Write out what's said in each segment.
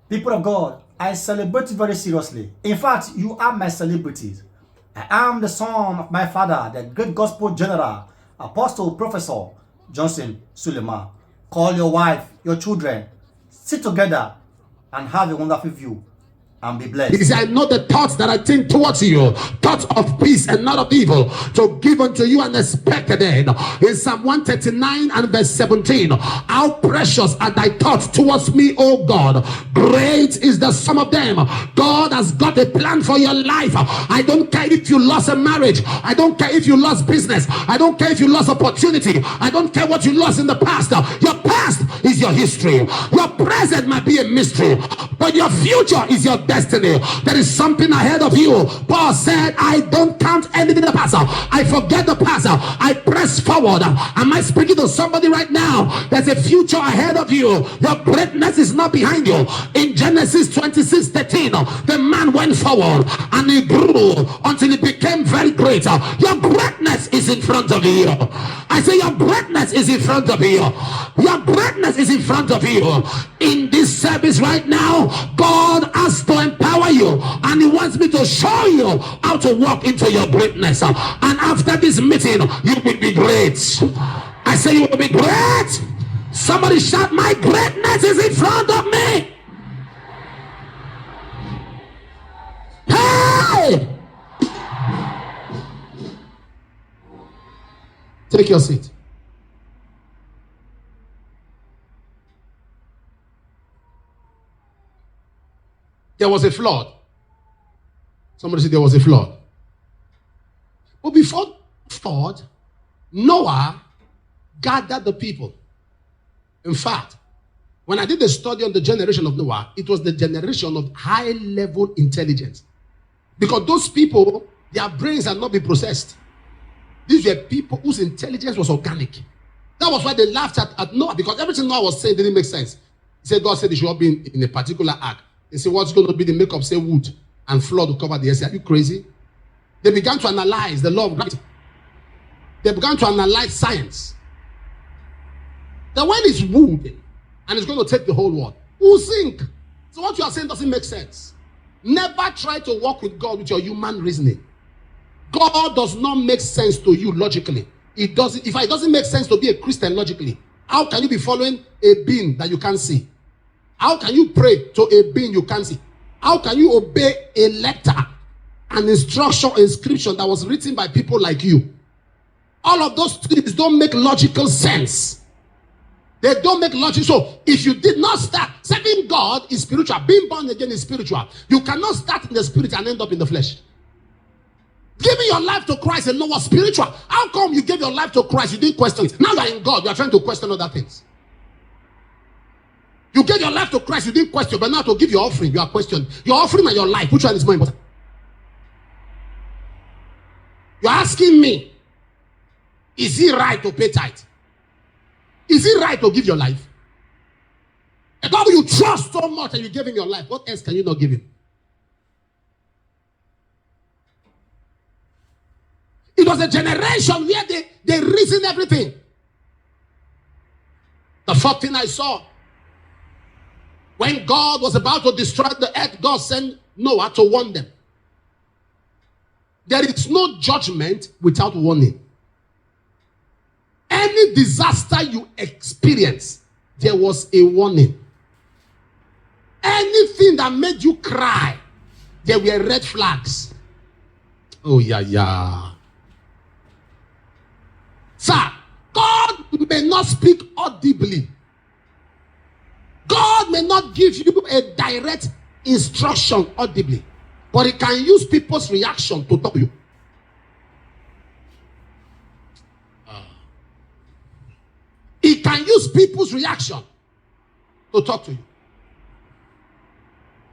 People of God, I celebrate you very seriously. In fact, you are my celebrities. I am the son of my father, the great gospel general, apostle, professor Johnson Suleman. Call your wife, your children, sit together and have a wonderful view and be He blessed. said, I know the thoughts that I think towards you, thoughts of peace and not of evil, to give unto you an expected end. In Psalm 139 and verse 17, how precious are thy thoughts towards me, O God. Great is the sum of them. God has got a plan for your life. I don't care if you lost a marriage. I don't care if you lost business. I don't care if you lost opportunity. I don't care what you lost in the past. Your past is your history. Your present might be a mystery, but your future is your destiny. There is something ahead of you. Paul said, I don't count anything in the past. I forget the past. I press forward. Am I speaking to somebody right now? There's a future ahead of you. Your greatness is not behind you. In Genesis 26:13, the man went forward and he grew until he became very great. Your greatness is in front of you. I say your greatness is in front of you. Your greatness is in front of you. In this service right now, God has to empower you, and he wants me to show you how to walk into your greatness. And after this meeting, you will be great. I say you will be great. Somebody shout, my greatness is in front of me. Hey! Take your seat. There was a flood. Somebody said there was a flood. But before the flood, Noah gathered the people. In fact, when I did the study on the generation of Noah, it was the generation of high-level intelligence. Because those people, their brains had not been processed. These were people whose intelligence was organic. That was why they laughed at Noah, because everything Noah was saying didn't make sense. He said, God said it should not be in a particular ark. They said, what's going to be the makeup? Say wood and flood will cover the earth. Are you crazy? They began to analyze the law of gravity. They began to analyze science. That when it's wood and it's going to take the whole world, who sink? So what you are saying doesn't make sense. Never try to walk with God with your human reasoning. God does not make sense to you logically. It doesn't. If it doesn't make sense to be a Christian logically, how can you be following a being that you can't see? How can you pray to a being you can't see? How can you obey a letter, an instruction, inscription that was written by people like you? All of those things don't make logical sense. They don't make logic. So if you did not start, serving God is spiritual. Being born again is spiritual. You cannot start in the spirit and end up in the flesh. Giving your life to Christ and know what's spiritual. How come you gave your life to Christ? You didn't question it. Now you are in God. You are trying to question other things. You gave your life to Christ, you didn't question, but now to give your offering, you are questioning. Your offering and your life, which one is more important? You're asking me, is it right to pay tithe? Is it right to give your life? A God you trust so much and you gave him your life, what else can you not give him? It was a generation where they reasoned everything. The fourth thing I saw, when God was about to destroy the earth, God sent Noah to warn them. There is no judgment without warning. Any disaster you experience, there was a warning. Anything that made you cry, there were red flags. Oh, yeah. Sir, God may not speak audibly. God may not give you a direct instruction audibly, but he can use people's reaction to talk to you. He can use people's reaction to talk to you.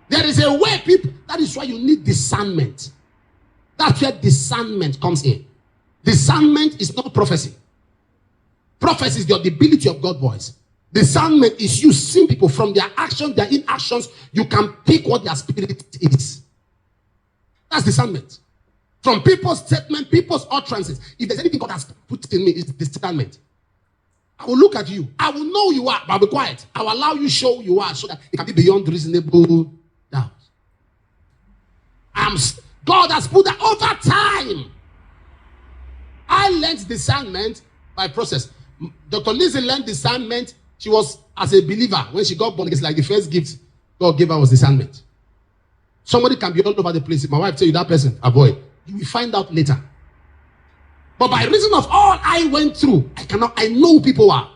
There is a way people, that is why you need discernment. That's where discernment comes in. Discernment is not prophecy. Prophecy is the ability of God's voice. Discernment is you seeing people from their actions, their inactions. You can pick what their spirit is. That's discernment. From people's statement, people's utterances. If there's anything God has put in me, it's discernment. I will look at you. I will know you are, but I'll be quiet. I will allow you show you are so that it can be beyond reasonable doubt. God has put that over time. I learned discernment by process. Dr. Lizzie learned discernment. She was as a believer when she got born. It's like the first gift God gave her was discernment. Somebody can be all over the place. If my wife tell you that person, avoid. You will find out later. But by reason of all I went through, I know who people are.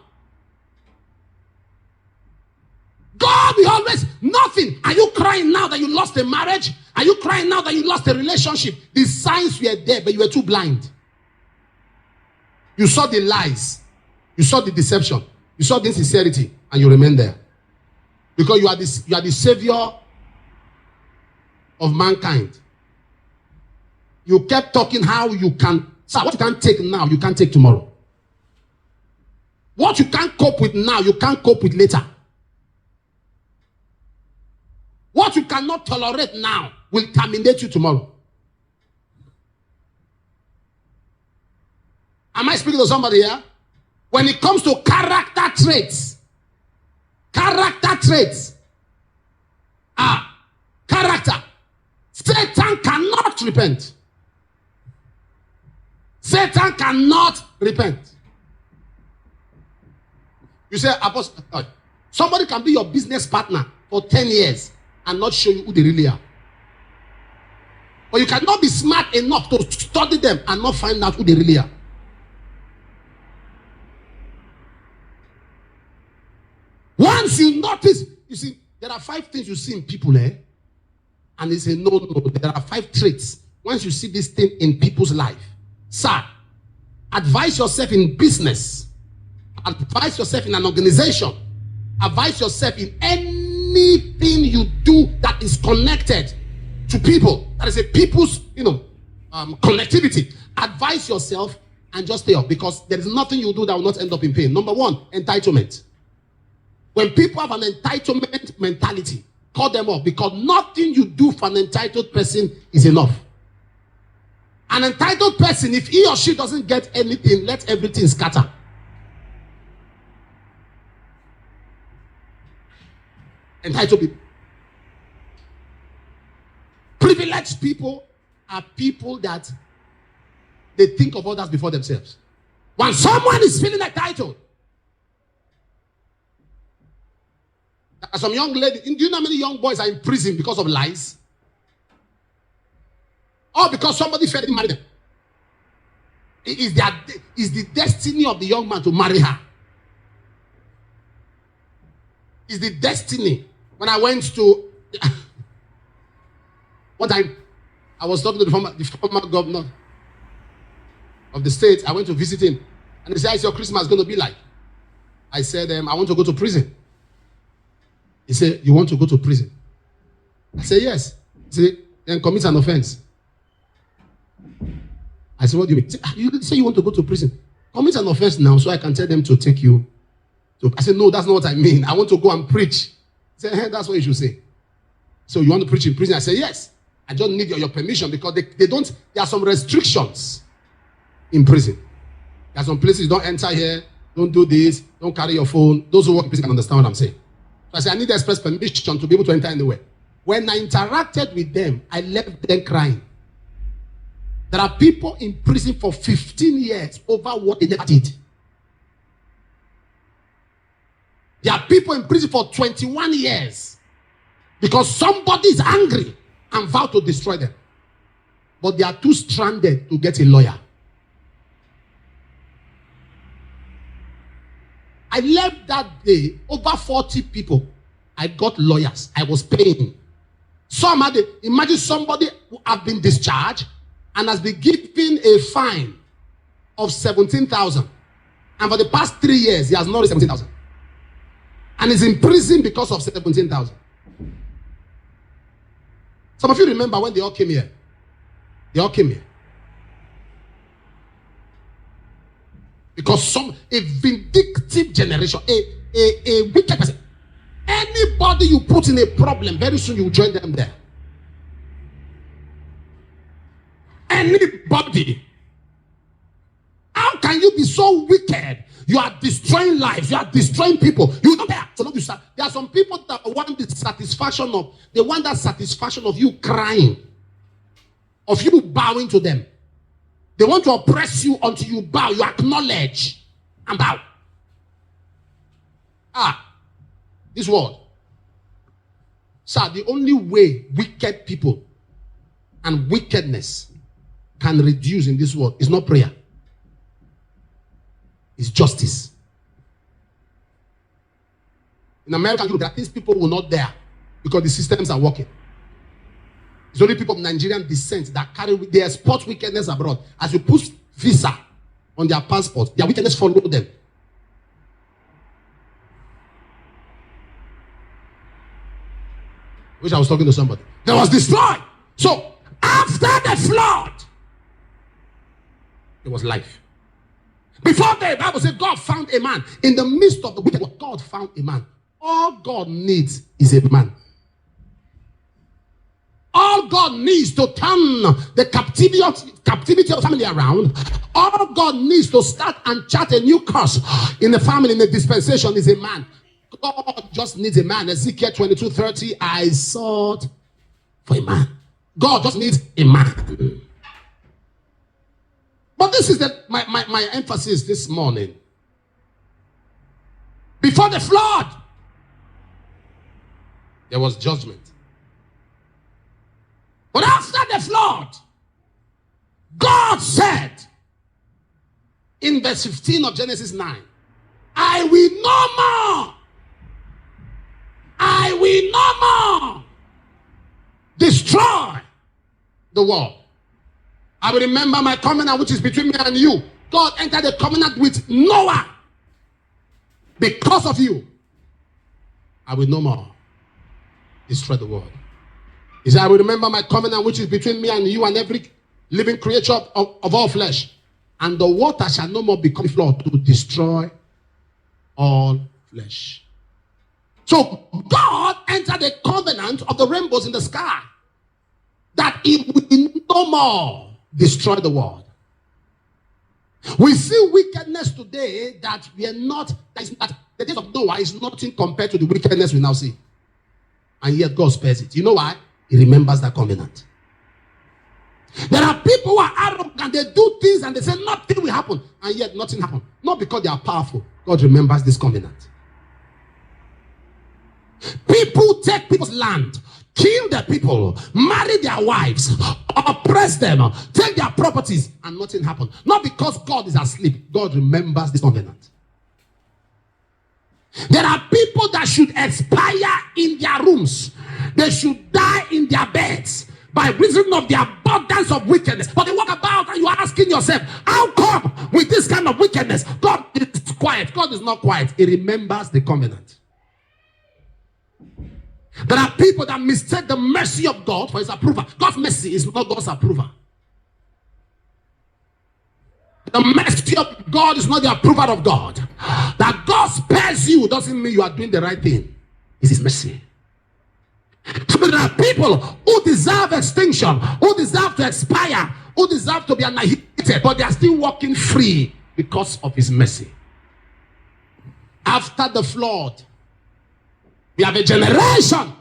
God will always, nothing. Are you crying now that you lost a marriage? Are you crying now that you lost a relationship? The signs were there, but you were too blind. You saw the lies. You saw the deception. You saw the insincerity, and you remain there. Because you are the savior of mankind. You kept talking how you can. Sir, what you can't take now, you can't take tomorrow. What you can't cope with now, you can't cope with later. What you cannot tolerate now will terminate you tomorrow. Am I speaking to somebody here? When it comes to character traits, character, Satan cannot repent. Satan cannot repent. You say, Apostle, somebody can be your business partner for 10 years and not show you who they really are. But you cannot be smart enough to study them and not find out who they really are. Once you notice, you see, there are 5 things you see in people, and they say, no, there are 5 traits. Once you see this thing in people's life, sir, advise yourself in business, advise yourself in an organization, advise yourself in anything you do that is connected to people, that is a people's, connectivity. Advise yourself and just stay up, because there is nothing you do that will not end up in pain. Number 1, entitlement. When people have an entitlement mentality, call them off, because nothing you do for an entitled person is enough. An entitled person, if he or she doesn't get anything, let everything scatter. Entitled people. Privileged people are people that they think of others before themselves. When someone is feeling entitled, there are some young ladies. Do you know how many young boys are in prison because of lies? Or because somebody failed to marry them? It is the destiny of the young man to marry her. It's the destiny. When I went to one time, I was talking to the former governor of the state. I went to visit him, and he said, "How's your Christmas going to be like?" I said, "I want to go to prison." He said, "You want to go to prison?" I said, "Yes." He said, "Then commit an offense." I said, "What do you mean?" He said, "You say you want to go to prison. Commit an offense now so I can tell them to take you." I said, "No, that's not what I mean. I want to go and preach." He said, "Hey, that's what you should say." "So you want to preach in prison?" I said, "Yes. I just need your permission, because they don't, there are some restrictions in prison. There are some places you don't enter here, don't do this, don't carry your phone. Those who work in prison can understand what I'm saying." So I said, "I need express permission to be able to enter anywhere." When I interacted with them, I left them crying. There are people in prison for 15 years over what they never did. There are people in prison for 21 years because somebody is angry and vowed to destroy them. But they are too stranded to get a lawyer. I left that day, over 40 people. I got lawyers. I was paying. Some had imagine somebody who have been discharged and has been given a fine of 17,000. And for the past 3 years, he has not received 17,000. And is in prison because of 17,000. Some of you remember when they all came here. They all came here. Because a vindictive generation, a wicked person. Anybody you put in a problem, very soon you join them there. Anybody. How can you be so wicked? You are destroying lives. You are destroying people. You don't care. So there are some people that want the satisfaction of, they want that satisfaction of you crying, of you bowing to them. They want to oppress you until you bow. You acknowledge and bow. This word. Sir, the only way wicked people and wickedness can reduce in this world is not prayer. It's justice. In America, there are things people will not dare because the systems are working. It's only people of Nigerian descent that they export wickedness abroad. As you put visa on their passport, their wickedness follow them. Which I was talking to somebody. There was destroyed. So after the flood, there was life. Before the Bible said God found a man in the midst of the wicked. God found a man. All God needs is a man. All God needs to turn the captivity of family around. All God needs to start and chart a new course in the family, in the dispensation, is a man. God just needs a man. Ezekiel 22:30, I sought for a man. God just needs a man. But this is my emphasis this morning. Before the flood, there was judgment. But after the flood, God said in verse 15 of Genesis 9, I will no more destroy the world. I will remember my covenant which is between me and you. God entered a covenant with Noah. Because of you, I will no more destroy the world. He said, I will remember my covenant which is between me and you and every living creature of all flesh. And the water shall no more become a flood to destroy all flesh. So God entered a covenant of the rainbows in the sky that it will no more destroy the world. We see wickedness today that we are not, that the days of Noah is nothing compared to the wickedness we now see. And yet God spares it. You know why? He remembers that covenant. There are people who are arrogant. They do things and they say nothing will happen. And yet nothing happened. Not because they are powerful. God remembers this covenant. People take people's land, kill their people, marry their wives, oppress them, take their properties, and nothing happened. Not because God is asleep. God remembers this covenant. There are people that should expire in their rooms. They should die in their beds by reason of the abundance of wickedness. But they walk about and you are asking yourself, how come with this kind of wickedness God is quiet? God is not quiet. He remembers the covenant. There are people that mistake the mercy of God for his approval. God's mercy is not God's approval. The mercy of God is not the approval of God. That God spares you doesn't mean you are doing the right thing. It's his mercy. So there are people who deserve extinction, who deserve to expire, who deserve to be annihilated, but they are still walking free because of his mercy. After the flood, we have a generation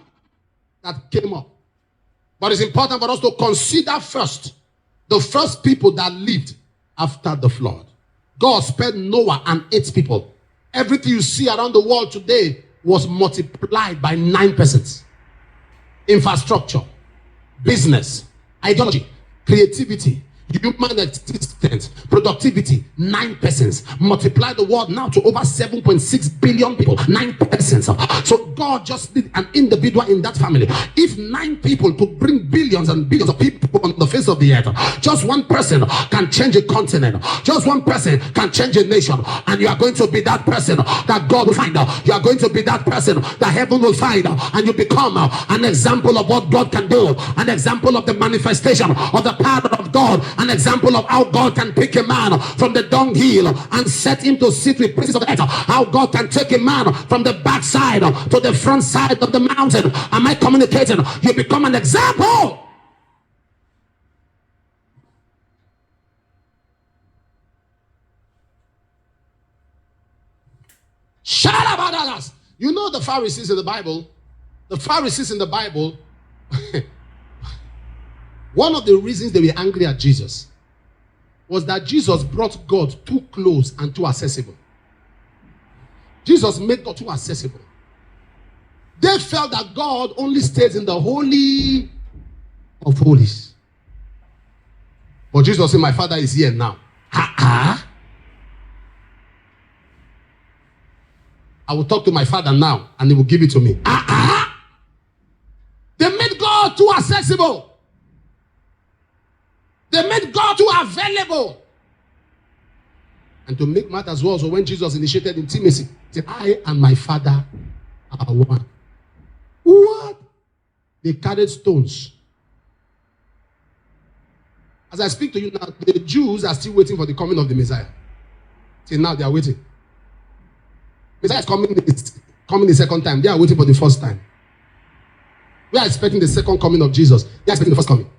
that came up. But it's important for us to consider first the first people that lived after the flood. God spared Noah and 8 people. Everything you see around the world today was multiplied by 9 persons. Infrastructure, business, ideology, creativity, human existence, productivity, 9 persons. Multiply the world now to over 7.6 billion people. 9 persons. So God just did an individual in that family. If 9 people could bring billions and billions of people on the face of the earth, just one person can change a continent. Just one person can change a nation. And you are going to be that person that God will find. You are going to be that person that heaven will find. And you become an example of what God can do. An example of the manifestation of the power of God. An example of how God can pick a man from the dunghill and set him to sit with princes of the earth. How God can take a man from the backside to the front side of the mountain. Am I communicating? You become an example. You know the Pharisees in the Bible? The Pharisees in the Bible, one of the reasons they were angry at Jesus was that Jesus brought God too close and too accessible. Jesus made God too accessible. They felt that God only stays in the Holy of Holies. But Jesus said, my Father is here now. I will talk to my Father now and he will give it to me. They made God too accessible. They made God too available. And to make matters worse, so when Jesus initiated intimacy, he said, I and my Father are one. What? They carried stones. As I speak to you now, the Jews are still waiting for the coming of the Messiah. Till now, they are waiting. Messiah is coming the second time. They are waiting for the first time. We are expecting the second coming of Jesus. They are expecting the first coming.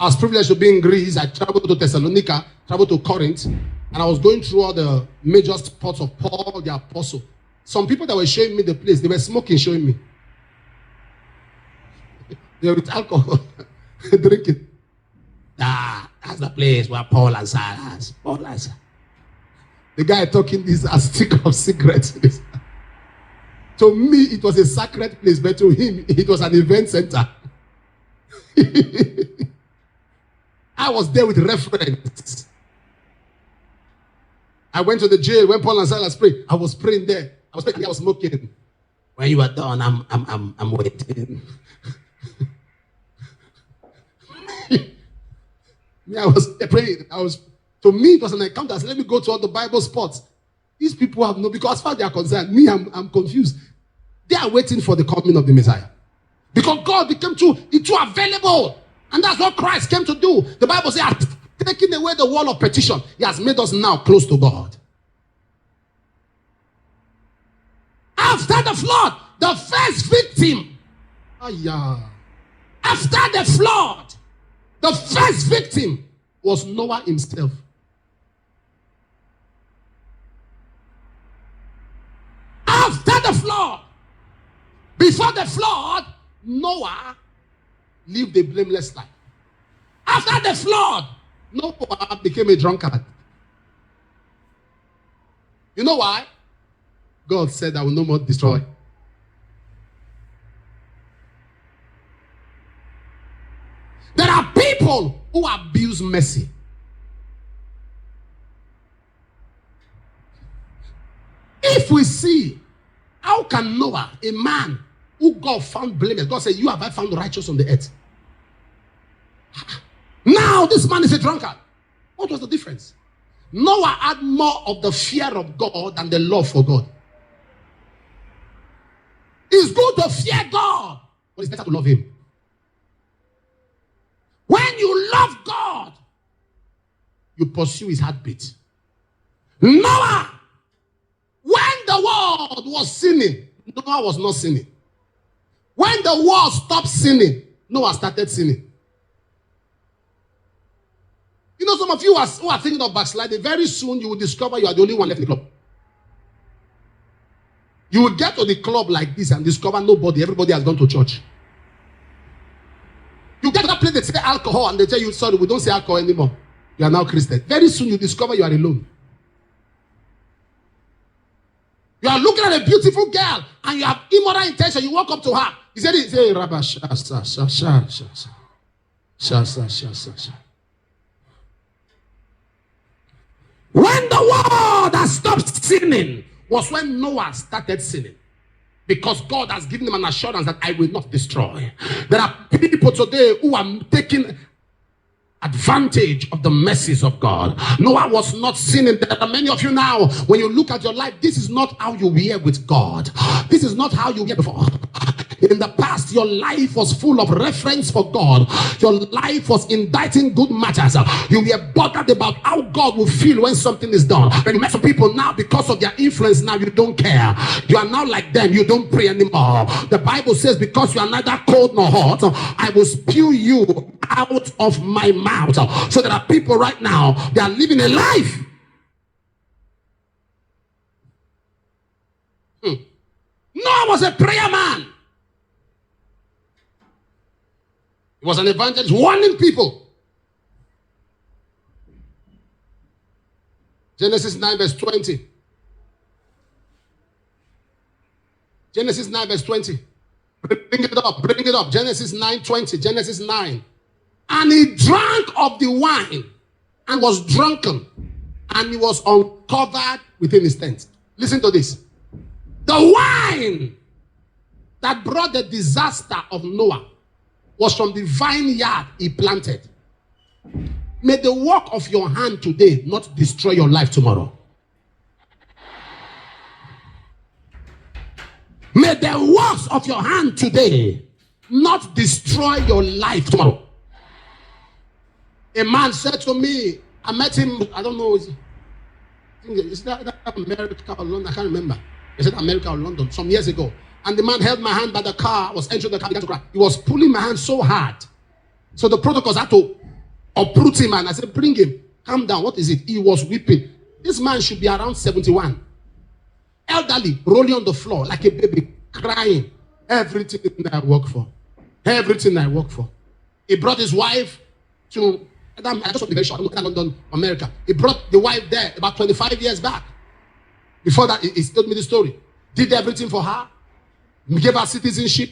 I was privileged to be in Greece. I traveled to Thessalonica, traveled to Corinth, and I was going through all the major spots of Paul, the apostle. Some people that were showing me the place, they were smoking, showing me. They were with alcohol, drinking. That's the place where Paul and Silas. The guy talking this a stick of cigarettes. To me, it was a sacred place, but to him, it was an event center. I was there with reference. I went to the jail when Paul and Silas prayed. I was praying there. I was smoking. When you are done, I'm waiting. I was praying. To me, it was an encounter. I said, let me go to all the Bible spots. These people have no, because as far as they are concerned, me, I'm confused. They are waiting for the coming of the Messiah. Because God became too available. And that's what Christ came to do. The Bible says, taking away the wall of petition, he has made us now close to God. After the flood, the first victim. After the flood, the first victim was Noah himself. After the flood, before the flood, Noah lived a blameless life. After the flood, Noah became a drunkard. You know why? God said, I will no more destroy. There are people who abuse mercy. If we see, how can Noah, a man who God found blameless, God said, you have I found righteous on the earth. Now this man is a drunkard. What was the difference? Noah had more of the fear of God than the love for God. It's good to fear God, but it's better to love him. When you love God, you pursue his heartbeat. Noah, when the world was sinning, Noah was not sinning. When the world stopped sinning, Noah started sinning. You know, some of you who are thinking of backsliding, very soon you will discover you are the only one left in the club. You will get to the club like this and discover nobody, everybody has gone to church. You get to that place, they say alcohol, and they tell you, sorry, we don't say alcohol anymore. You are now Christian. Very soon you discover you are alone. You are looking at a beautiful girl and you have immoral intention. You walk up to her. He said, hey, Rabba, When the world has stopped sinning was when Noah started sinning. Because God has given him an assurance that I will not destroy. There are people today who are taking advantage of the mercies of God. Noah was not sinning. There are many of you now, when you look at your life, this is not how you were with God. This is not how you were before. In the past, your life was full of reference for God. Your life was inditing good matters. You were bothered about how God will feel when something is done. When you met some people now, because of their influence, now you don't care. You are now like them. You don't pray anymore. The Bible says, because you are neither cold nor hot, I will spew you out of my mouth. So there are people right now, they are living a life Noah was a prayer man. He was an evangelist warning people. Genesis 9 verse 20. Genesis 9 verse 20. Bring it up. Genesis 9:20. Genesis 9. And he drank of the wine and was drunken, and he was uncovered within his tent. Listen to this. The wine that brought the disaster of Noah was from the vineyard he planted. May the work of your hand today not destroy your life tomorrow. May the works of your hand today not destroy your life tomorrow. A man said to me, I met him, I don't know, is that America or London? I can't remember. He said America or London some years ago. And the man held my hand by the car, was entering the car, began to cry. He was pulling my hand so hard. So the protocols had to uproot him, and I said, bring him. Calm down. What is it? He was weeping. This man should be around 71. Elderly, rolling on the floor like a baby, crying. Everything I work for. Everything I work for. He brought his wife to, I just want to be very short, London, America. He brought the wife there about 25 years back. Before that, he told me the story. Did everything for her. Gave her citizenship.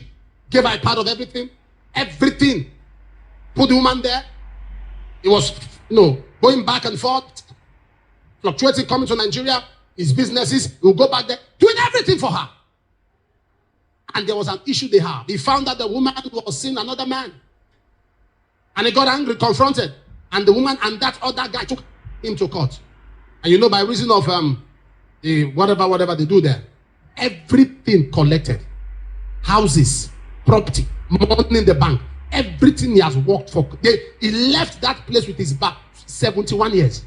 Gave her a part of everything. Everything. Put the woman there. He was, going back and forth. Fluctuating, coming to Nigeria. His businesses. He will go back there. Doing everything for her. And there was an issue they had. He found that the woman was seeing another man. And he got angry, confronted. And the woman and that other guy took him to court. And by reason of the whatever they do there, everything collected. Houses, property, money in the bank, everything he has worked for. He left that place with his back, 71 years.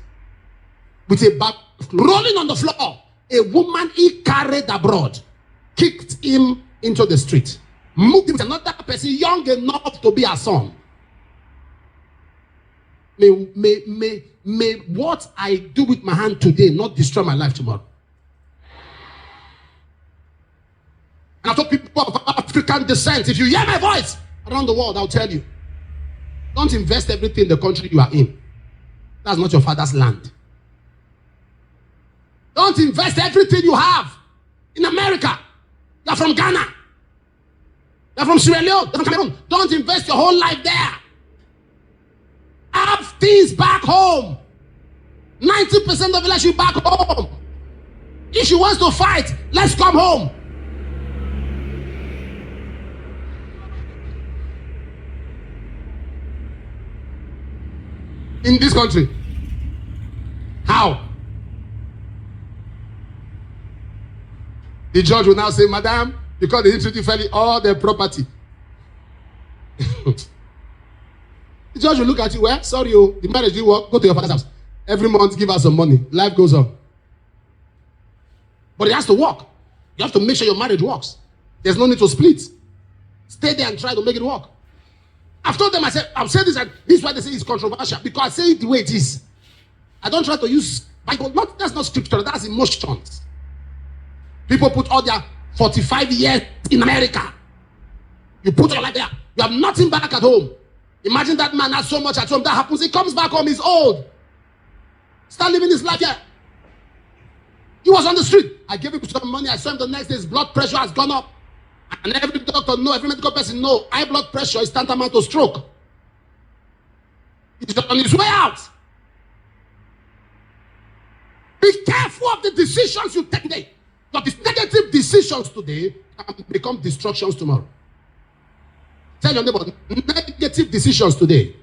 With a back rolling on the floor. A woman he carried abroad kicked him into the street. Moved him with another person young enough to be her son. May what I do with my hand today not destroy my life tomorrow. And I told people of African descent, if you hear my voice around the world, I'll tell you, don't invest everything in the country you are in. That's not your father's land. Don't invest everything you have in America. You're from Ghana. You're from Sierra Leone. You're from Cameroon. Don't invest your whole life there. Have things back home. 90% of it is back home. If she wants to fight, let's come home. In this country. How? The judge will now say, Madam, because they didn't treat you fairly, all their property. The judge will look at you, well, sorry, the marriage didn't work, go to your father's house. Every month, give us some money. Life goes on. But it has to work. You have to make sure your marriage works. There's no need to split. Stay there and try to make it work. I've told them, I've said this, and this is why they say it's controversial, because I say it the way it is. I don't try to use Bible. That's not scripture, that's emotions. People put all their 45 years in America. You put your life there. You have nothing back at home. Imagine that man has so much at home. That happens. He comes back home. He's old. Start living his life here. He was on the street. I gave him some money. I saw him the next day. His blood pressure has gone up. And every doctor knows, every medical person knows, high blood pressure is tantamount to stroke. He's on his way out. Be careful of the decisions you take today. But these negative decisions today can become destructions tomorrow. Tell your neighbor, negative decisions today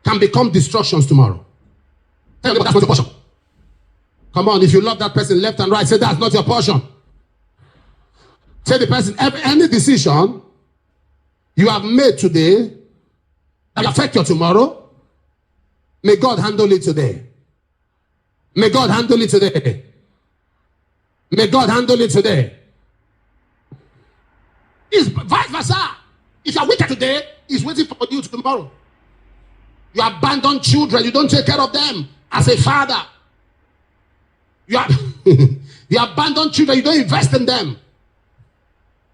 can become destructions tomorrow. Tell your neighbor, that's not your portion. Come on, if you love that person left and right, say that's not your portion. Tell the person, any decision you have made today that will affect your tomorrow, may God handle it today. May God handle it today. May God handle it today. It's vice versa. If you are wicked today, He's waiting for you tomorrow. You abandon children, you don't take care of them as a father. You are You abandon children, you don't invest in them.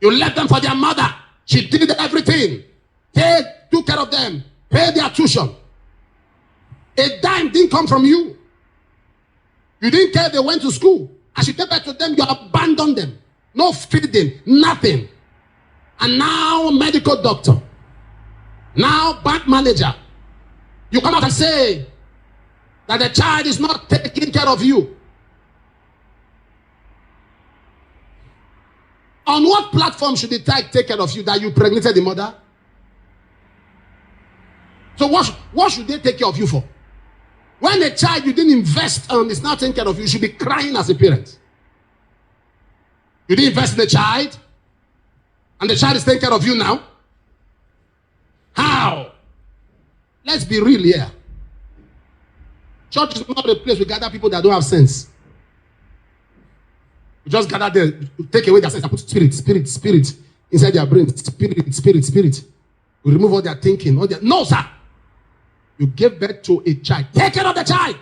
You left them for their mother. She did everything. Took care of them. Paid their tuition. A dime didn't come from you. You didn't care if they went to school. As you get back to them, you abandoned them. No feeding, nothing. And now medical doctor. Now bank manager. You come out and say that the child is not taking care of you. On what platform should the child take care of you that you impregnated the mother? So what should they take care of you for? When a child you didn't invest on is not taking care of you, you should be crying as a parent. You didn't invest in the child, and the child is taking care of you now? How? Let's be real here. Church is not a place we gather people that don't have sense. We just gather there, take away their sense and put spirit inside their brain. Spirit. We remove all their thinking. No, sir. You gave birth to a child. Take care of the child.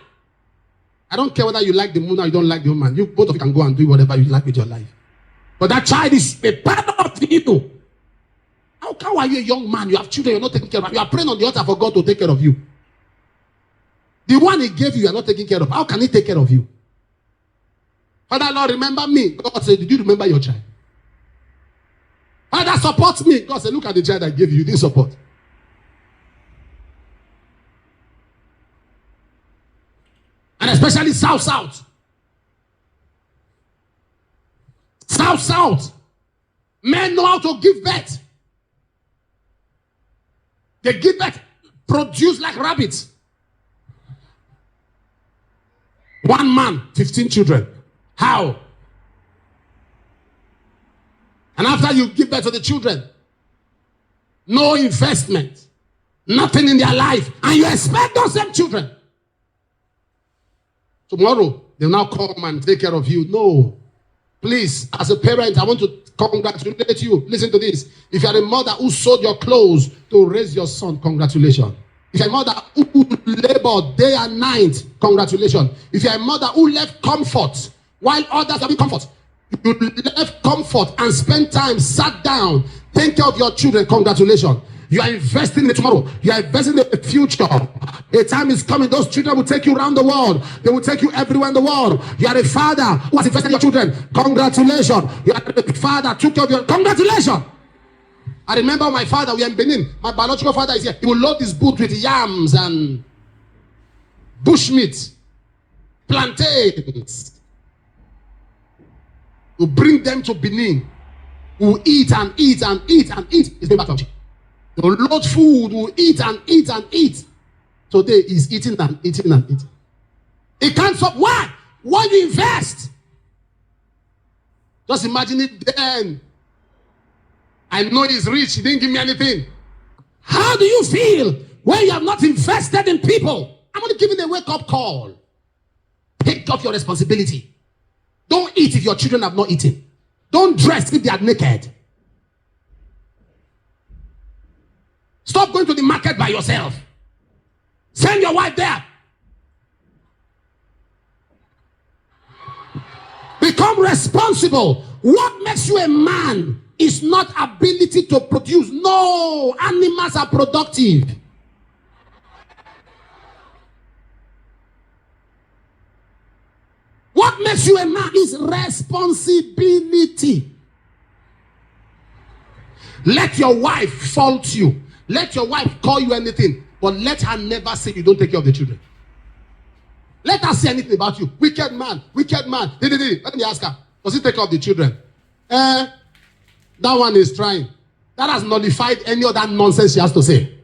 I don't care whether you like the woman or you don't like the woman. You both of you can go and do whatever you like with your life. But that child is a part of you. How are you a young man? You have children, you're not taking care of. You are praying on the altar for God to take care of you. The one he gave you are not taking care of. How can he take care of you? Father, Lord, remember me. God said, did you remember your child? Father, support me. God said, look at the child I gave you. You didn't support. And especially South. South. Men know how to give birth. They give birth, produce like rabbits. One man, 15 children. How? And after you give birth to the children, no investment, nothing in their life, and you expect those same children. Tomorrow, they'll now come and take care of you. No. Please, as a parent, I want to congratulate you. Listen to this. If you're a mother who sold your clothes to raise your son, congratulations. If you're a mother who labored day and night, congratulations. If you're a mother who left comfort while others have been comfort, you left comfort and spent time, sat down, take care of your children, congratulations. You are investing in the tomorrow. You are investing in the future. A time is coming. Those children will take you around the world. They will take you everywhere in the world. You are a father who has invested in your children. Congratulations. You are a father who took care of your... Congratulations. I remember my father. We are in Benin. My biological father is here. He will load his boot with yams and bushmeat, plantains. We'll bring them to Benin. We'll eat and eat and eat and eat. It's never touching. We'll load food. We'll eat and eat and eat. Today is eating and eating and eating. It can't stop. Why? Why do you invest? Just imagine it then. I know he's rich. He didn't give me anything. How do you feel when you have not invested in people? I'm only giving a wake-up call. Take up your responsibility. Don't eat if your children have not eaten. Don't dress if they are naked. Stop going to the market by yourself. Send your wife there. Become responsible. What makes you a man is not ability to produce. No, animals are productive. What makes you a man is responsibility. Let your wife fault you. Let your wife call you anything, but let her never say you don't take care of the children. Let her say anything about you. Wicked man, wicked man. Let me ask her, does he take care of the children? That one is trying. That has nullified any other nonsense she has to say.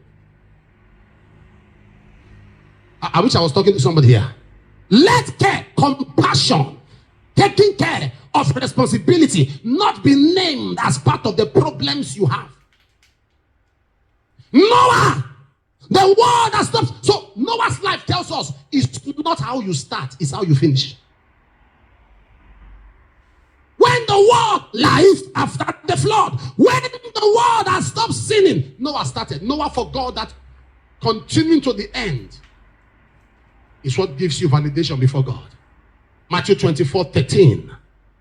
I wish I was talking to somebody here. Let care, compassion, taking care of responsibility not be named as part of the problems you have. Noah, the world has stopped. So Noah's life tells us it's not how you start, it's how you finish. When the world life after the flood, when the world has stopped sinning, Noah started. Noah forgot that continuing to the end is what gives you validation before God. Matthew 24:13.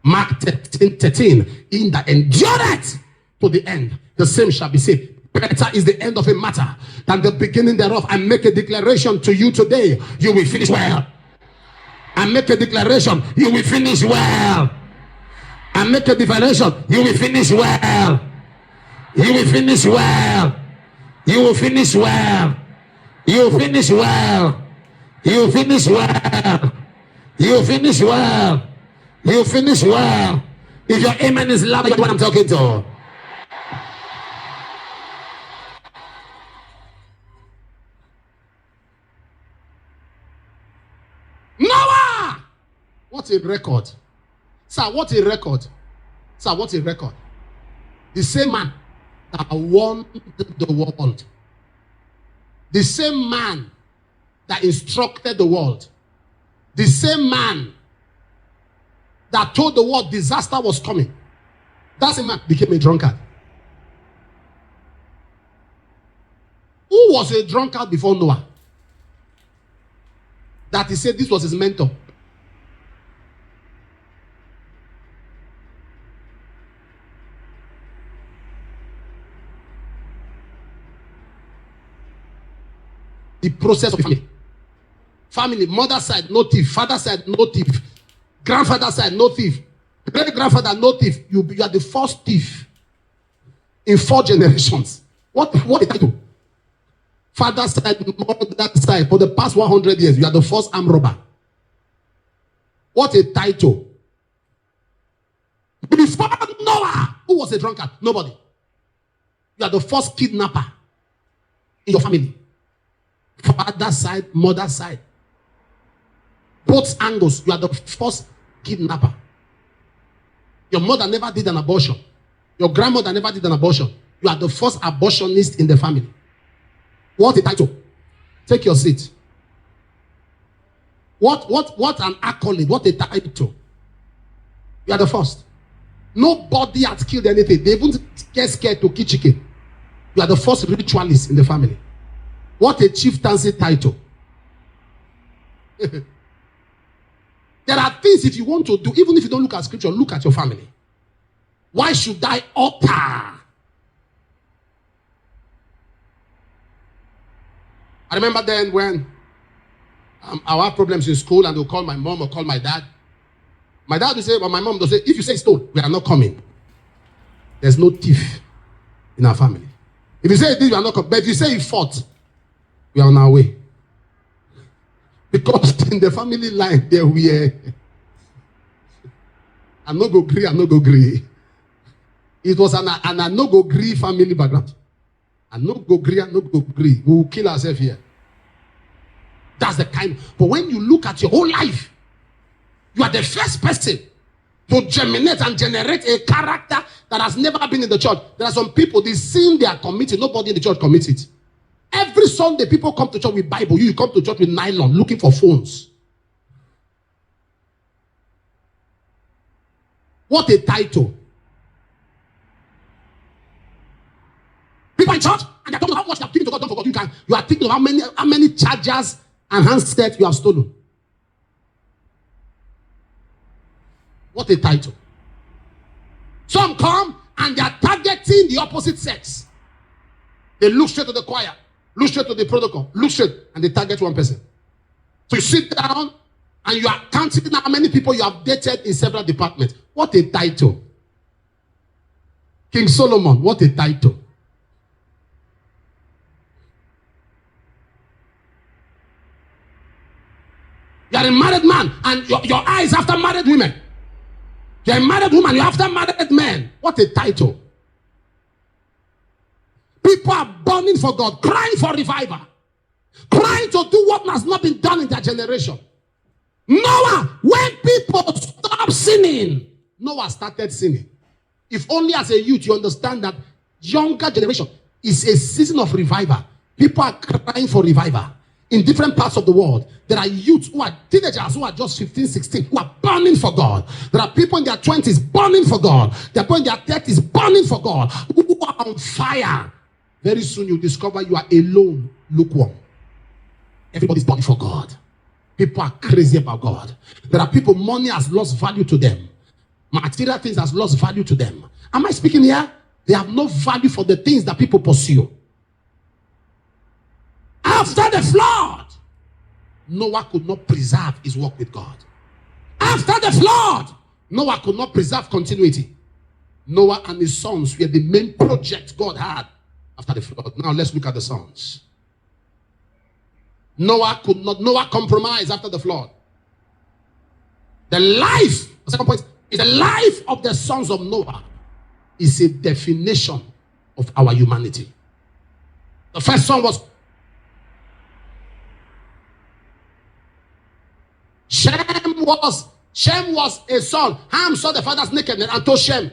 Mark 13:13. In that endureth to the end, the same shall be saved. Better is the end of a matter than the beginning thereof. I make a declaration to you today. You will finish well. I make a declaration. You will finish well. I make a declaration. You will finish well. You will finish well. You will finish well. You will finish well. You will finish well. You will finish well. You will finish well. If your amen is loud, you know what I'm talking to. Noah! What a record. Sir, what a record. Sir, what a record. The same man that won the world. The same man that instructed the world. The same man that told the world disaster was coming. That same man became a drunkard. Who was a drunkard before Noah? That he said this was his mentor. The process of family. Family, mother side, no thief. Father side, no thief. Grandfather side, no thief. Great grandfather, no thief. You are the first thief in 4 generations. What a title. Father side, mother side, for the past 100 years, you are the first armed robber. What a title. Before Noah, who was a drunkard? Nobody. You are the first kidnapper in your family. Father side, mother side. Both angles, you are the first kidnapper. Your mother never did an abortion. Your grandmother never did an abortion. You are the first abortionist in the family. What a title. Take your seat. What an accolade. What a title. You are the first. Nobody has killed anything. They even get scared to kill chicken. You are the first ritualist in the family. What a chieftaincy title. There are things if you want to do, even if you don't look at scripture, look at your family. Why should I utter? I remember then when I have problems in school and they'll call my mom or call my dad. My dad will say, or my mom will say, if you say stone, we are not coming. There's no thief in our family. If you say this, we are not coming. But if you say you fought, we are on our way. Because in the family line, there we are. I no go agree, I no go agree. It was an I no go agree family background. I no go agree, I no go agree. We will kill ourselves here. That's the kind. But when you look at your whole life, you are the first person to germinate and generate a character that has never been in the church. There are some people, the sin they are committing, nobody in the church commits it. Every Sunday, people come to church with Bible. You come to church with nylon, looking for phones. What a title. People in church, and they're talking about how much they have given to God, done for God. You are thinking of how many chargers and handsets you have stolen. What a title. Some come and they are targeting the opposite sex. They look straight to the choir, look straight to the protocol, look straight, and they target one person. So you sit down and you are counting how many people you have dated in several departments. What a title. King Solomon, what a title. You are a married man and your eyes after married women. You are a married woman, you are after married men. What a title. People are burning for God, crying for revival, crying to do what has not been done in their generation. Noah, when people stop sinning, Noah started sinning. If only as a youth you understand that younger generation is a season of revival. People are crying for revival. In different parts of the world, there are youths who are teenagers who are just 15, 16, who are burning for God. There are people in their 20s burning for God. There are people in their 30s burning for God, who are on fire. Very soon you discover you are alone, lukewarm. Everybody's burning for God. People are crazy about God. There are people, money has lost value to them. Material things has lost value to them. Am I speaking here? They have no value for the things that people pursue. After the flood, Noah could not preserve his walk with God. After the flood, Noah could not preserve continuity. Noah and his sons were the main project God had after the flood. Now let's look at the sons. Noah compromised after the flood. The second point is the life of the sons of Noah is a definition of our humanity. The first son was Shem was a son. Ham saw the father's nakedness and told Shem.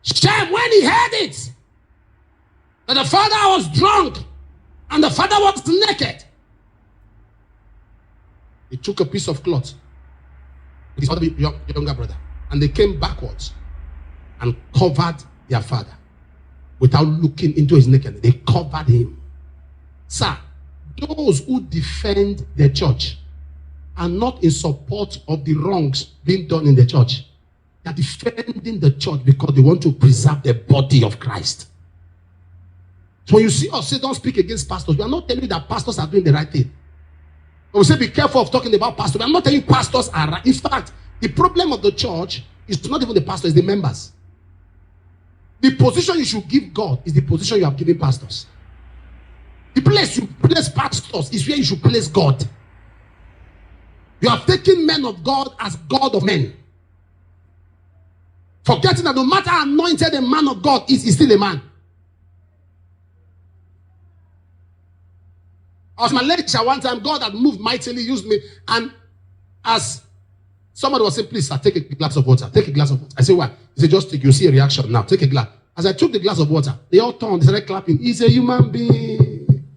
Shem, when he heard it, that the father was drunk and the father was naked, he took a piece of cloth with his other younger brother, and they came backwards and covered their father without looking into his nakedness. They covered him. Sir, those who defend the church are not in support of the wrongs being done in the church. They are defending the church because they want to preserve the body of Christ. So when you see us say don't speak against pastors, we are not telling you that pastors are doing the right thing. When we say be careful of talking about pastors, we are not telling you pastors are right. In fact, the problem of the church is not even the pastor, it's the members. The position you should give God is the position you have given pastors. The place you place pastors is where you should place God. You have taken men of God as God of men, forgetting that no matter how anointed a man of God is, he's still a man. I was in Malaysia one time. God had moved mightily, used me, and as somebody was saying, please, sir, take a glass of water. Take a glass of water. I said, why? He said, just take, you'll see a reaction now. Take a glass. As I took the glass of water, they all turned, they started clapping. He's a human being.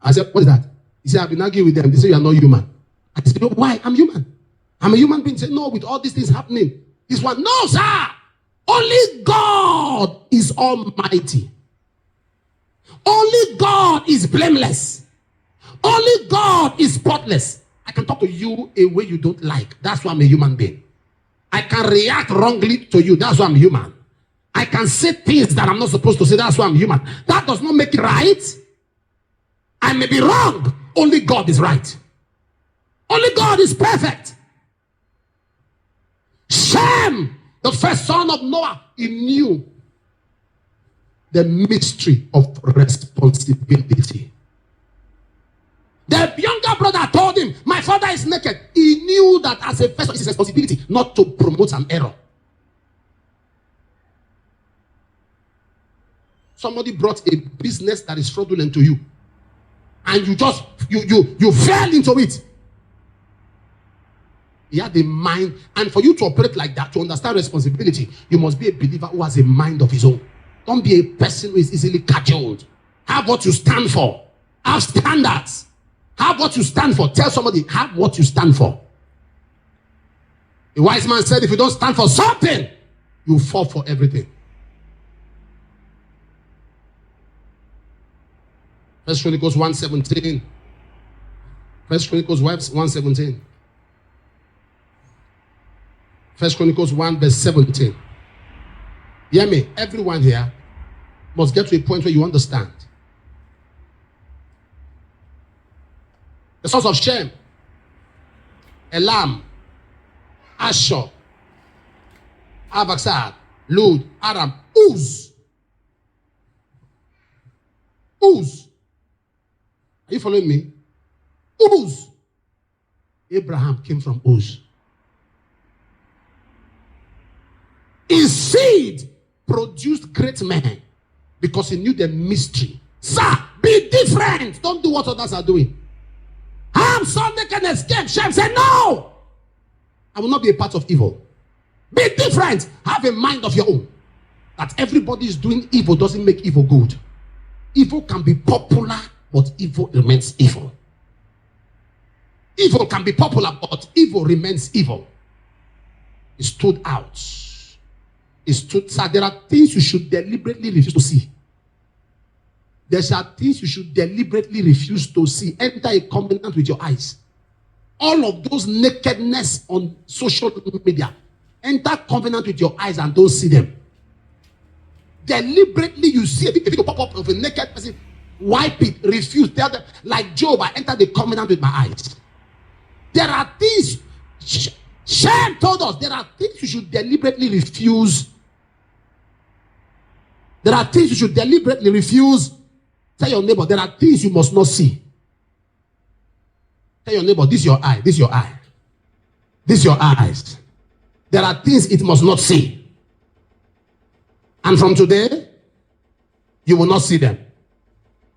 I said, what is that? He said, I've been arguing with them. They say, you are not human. I said, why? I'm human. I'm a human being. He said, no, with all these things happening. This one, no, sir. Only God is almighty. Only God is blameless. Only God is spotless. I can talk to you a way you don't like. That's why I'm a human being. I can react wrongly to you. That's why I'm human. I can say things that I'm not supposed to say. That's why I'm human. That does not make it right. I may be wrong. Only God is right. Only God is perfect. Shem, the first son of Noah, he knew the mystery of responsibility. The younger brother told him, my father is naked. He knew that as a person, it's his responsibility not to promote an error. Somebody brought a business that is fraudulent to you, and you fell into it. He had a mind, and for you to operate like that, to understand responsibility, you must be a believer who has a mind of his own. Don't be a person who is easily cajoled. Have what you stand for. Have standards. Have what you stand for. Tell somebody, have what you stand for. A wise man said, if you don't stand for something, you fall for everything. 1 Chronicles 1:17. 1 Chronicles 1:17. 1 Chronicles 1 verse 17. Hear me, everyone here must get to a point where you understand. The sons of Shem, Elam, Ashur, Arphaxad, Lud, Aram, Uz. Uz. Are you following me? Uz. Abraham came from Uz. His seed produced great men because he knew the mystery. Sir, be different. Don't do what others are doing. Ham saw they can escape. Shem said, no, I will not be a part of evil. Be different. Have a mind of your own. That everybody is doing evil doesn't make evil good. Evil can be popular, but evil remains evil. Evil can be popular, but evil remains evil. It stood out. It stood out. There are things you should deliberately refuse to see. there are things you should deliberately refuse to see. Enter a covenant with your eyes. All of those nakedness on social media, enter covenant with your eyes and don't see them. Deliberately you see a video pop up of a naked person, wipe it, refuse. Tell them, like Job, I entered the covenant with my eyes. There are things, Shem told us, there are things you should deliberately refuse. There are things you should deliberately refuse. Tell your neighbor, there are things you must not see. Tell your neighbor, this is your eye, this is your eye. This is your eyes. There are things it must not see. And from today, you will not see them.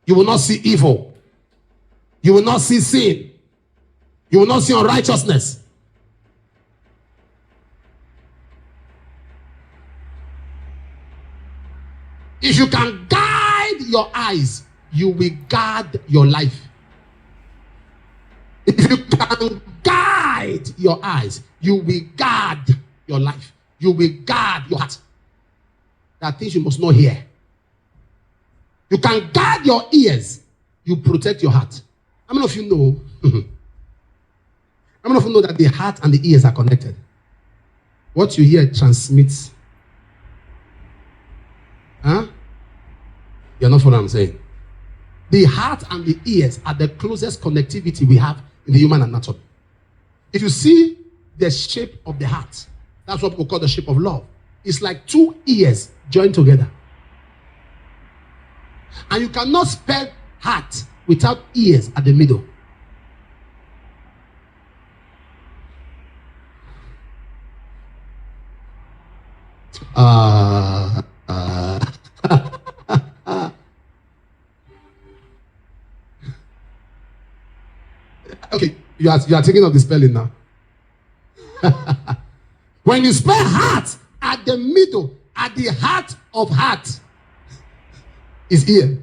You will not see evil. You will not see sin. You will not see unrighteousness. If you can guide your eyes, you will guard your life. If you can guide your eyes, you will guard your life. You will guard your heart. There are things you must not hear. You can guard your ears, you protect your heart. How many of you know? How many of you know that the heart and the ears are connected? What you hear transmits. Huh? You're not following what I'm saying. The heart and the ears are the closest connectivity we have in the human anatomy. If you see the shape of the heart, that's what we call the shape of love. It's like two ears joined together. And you cannot spell heart without ears at the middle. Okay, you are taking up the spelling now. When you spell heart at the middle, at the heart of heart, is ear.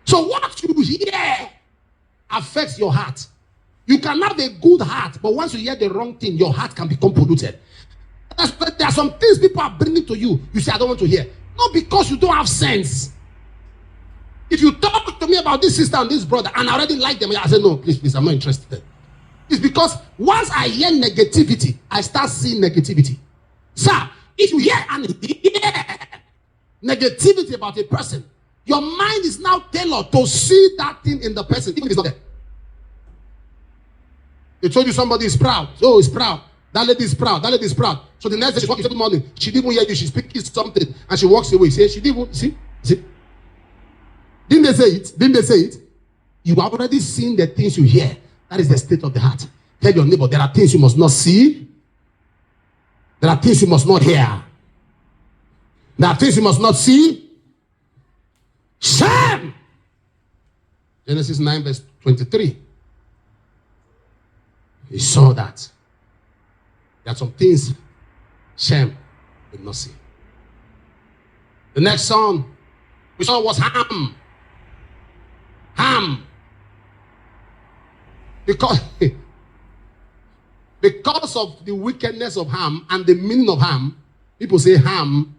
So what you hear affects your heart. You can have a good heart, but once you hear the wrong thing, your heart can become polluted. There are some things people are bringing to you. You say, I don't want to hear. Not because you don't have sense. If you talk to me about this sister and this brother, and I already like them, I say, no, please, I'm not interested. It's because once I hear negativity, I start seeing negativity. Sir, if you hear negativity about a person, your mind is now tailored to see that thing in the person, even if it's not there. They told you somebody is proud. Oh, he's proud. That lady is proud. That lady is proud. So the next day she's walking, good morning. She didn't even hear you. She's speaking something and she walks away. She didn't even see. Didn't they say it? Didn't they say it? You have already seen the things you hear. That is the state of the heart. Tell your neighbor, there are things you must not see. There are things you must not hear. There are things you must not see. Shame. Genesis 9 verse 23. He saw that. There are some things Shem did not see. The next son we saw was Ham. Ham. Because of the wickedness of Ham and the meaning of Ham, people say Ham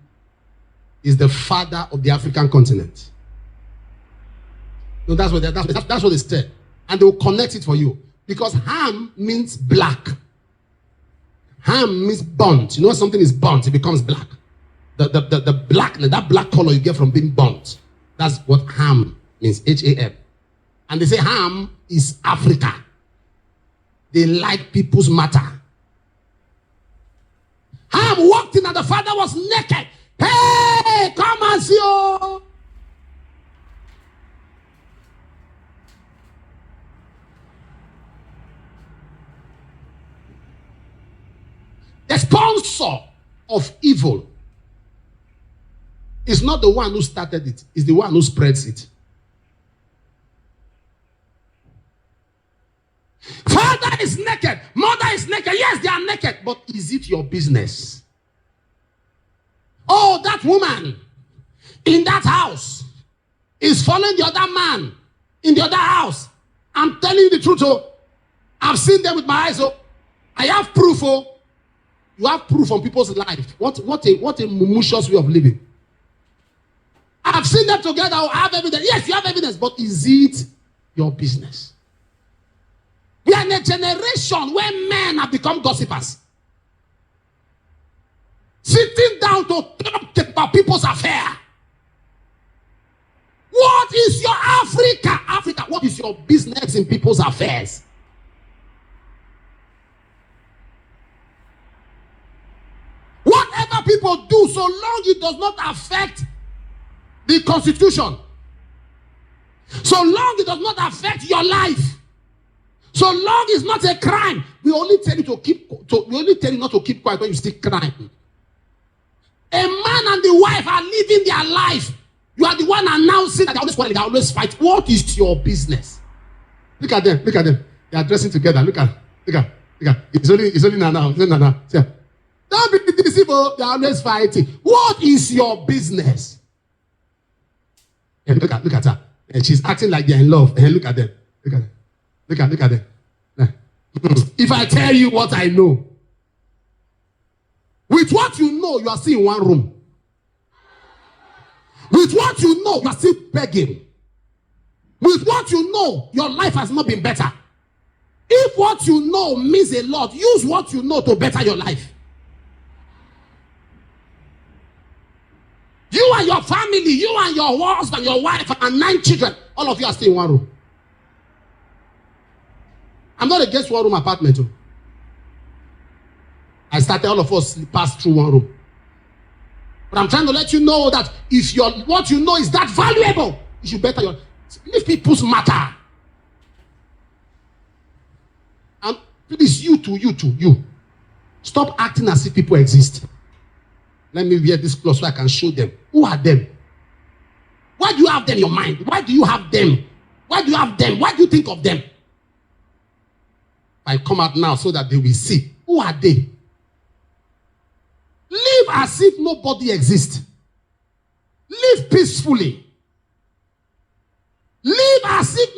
is the father of the African continent. No, that's what they said. And they will connect it for you. Because Ham means black. Ham means burnt. You know when something is burnt, it becomes black. The blackness, that black color you get from being burnt. That's what Ham means, H-A-M. And they say Ham is Africa. They like people's matter. Ham walked in and the father was naked. Hey, come and see you. The sponsor of evil is not the one who started it, it's the one who spreads it. Father is naked, mother is naked. Yes, they are naked, but is it your business? Oh, that woman in that house is following the other man in the other house. I'm telling you the truth, oh. I've seen them with my eyes, oh. I have proof, oh. You have proof on people's life. What a malicious way of living. I've seen them together. I have evidence. Yes, you have evidence, but is it your business? We are in a generation where men have become gossipers. Sitting down to talk about people's affair. What is your Africa? Africa, what is your business in people's affairs? Whatever people do, so long it does not affect the constitution, so long it does not affect your life, so long it's not a crime, we only tell you not to keep quiet when you still crime. A man and the wife are living their life. You are the one announcing that they always quarrel, they always fight. What is your business? Look at them. They are dressing together. Look at. It's only now. See, don't be deceived. They are always fighting. What is your business? And look at her. And she's acting like they're in love. And look at them. Look at them. If I tell you what I know, with what you know, you are still in one room. With what you know, you are still begging. With what you know, your life has not been better. If what you know means a lot, use what you know to better your life. You and your family, you and your husband, your wife, and 9 children, all of you are still in one room. I'm not against one room apartment. I started all of us pass through one room. But I'm trying to let you know that if what you know is that valuable, you should better your. Leave people's matter. And please, you. Stop acting as if people exist. Let me wear this close so I can show them. Who are them? Why do you have them in your mind? Why do you have them? Why do you have them? Why do you think of them? I come out now so that they will see. Who are they? Live as if nobody exists. Live peacefully. Live as if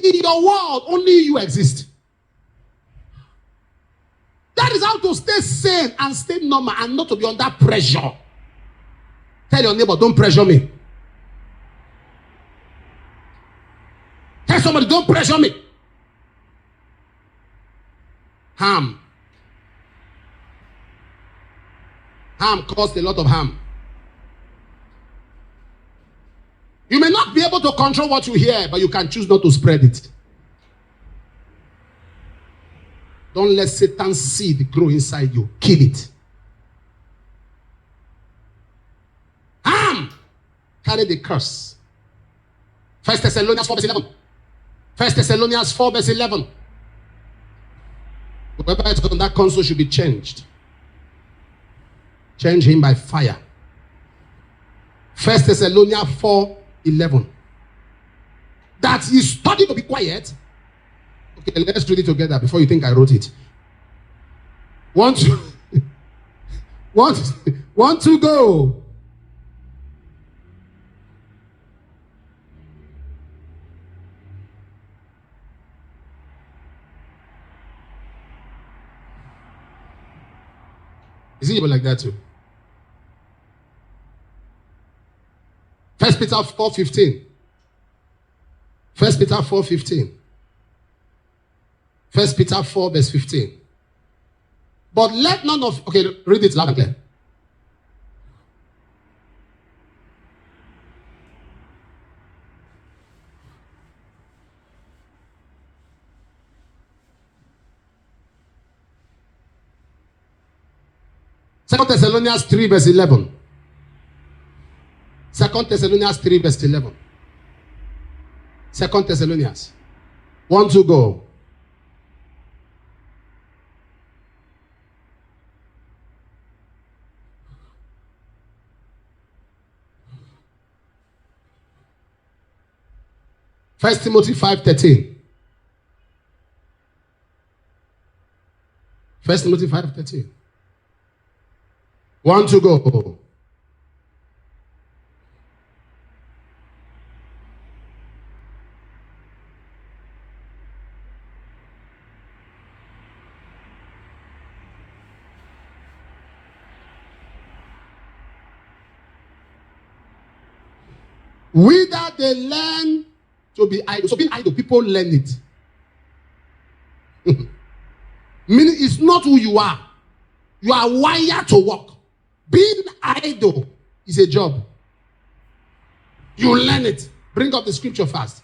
in your world only you exist. That is how to stay sane and stay normal and not to be under pressure. Tell your neighbor, don't pressure me. Tell somebody, don't pressure me. Harm caused a lot of harm. You may not be able to control what you hear, but you can choose not to spread it. Don't let Satan's seed grow inside you. Kill it. Harm carry the curse. 1 Thessalonians 4 verse 11. 1 Thessalonians 4 verse 11. Whoever is on that console should be changed. Change him by fire. 1 Thessalonians 4:11. That you study to be quiet. Okay, let's read it together before you think I wrote it. Want to go. Is it like that too? 1 Peter 4:15. 1 Peter 4:15. 1 Peter 4 verse 15. But let none of... Okay, read it loud and clear. Second Thessalonians 3 verse 11. 2 Thessalonians 3 verse 11. 2 Thessalonians. 1 to go. First Timothy 5:13. 1 Timothy 5:13. 1 to go. Whether they learn to be idle. So being idle, people learn it. Meaning it's not who you are. You are wired to work. Being idle is a job. You learn it. Bring up the scripture fast.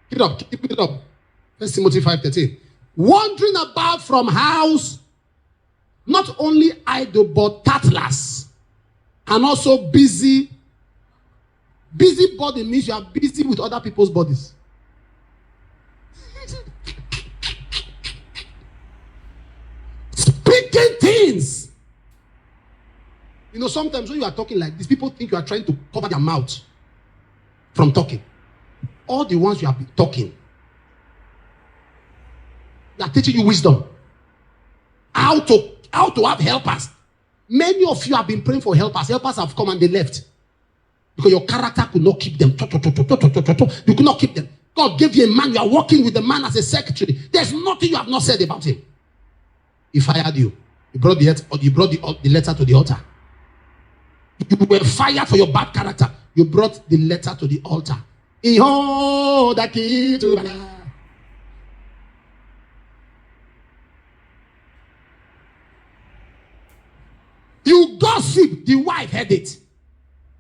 Keep it up. Keep it up. 1 Timothy 5:13. Wandering about from house, not only idle, but tattlers. And also busy. Busy body means you are busy with other people's bodies. Speaking things. You know, sometimes when you are talking like this, people think you are trying to cover their mouth from talking. All the ones you have been talking, they are teaching you wisdom. How to have helpers. Many of you have been praying for helpers. Helpers have come and they left. Because your character could not keep them. You could not keep them. God gave you a man. You are working with the man as a secretary. There's nothing you have not said about him. He fired you. You brought the letter to the altar. You were fired for your bad character. You brought the letter to the altar. You gossip. The wife heard it.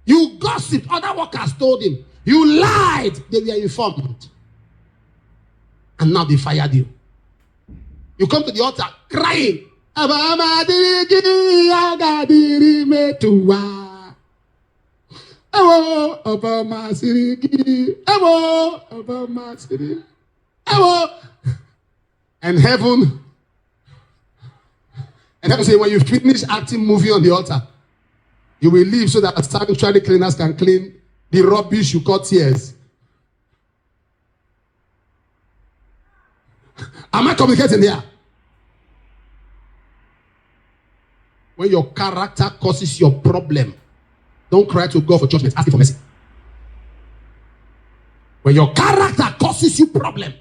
You gossiped. Other workers told him. You lied. They were informed. And now they fired you. You come to the altar crying. And heaven say, when you finish acting movie on the altar, you will leave so that sanctuary cleaners can clean the rubbish you cut tears. Am I communicating here? When your character causes your problem, don't cry to God for judgment. Ask him for mercy. When your character causes you problem,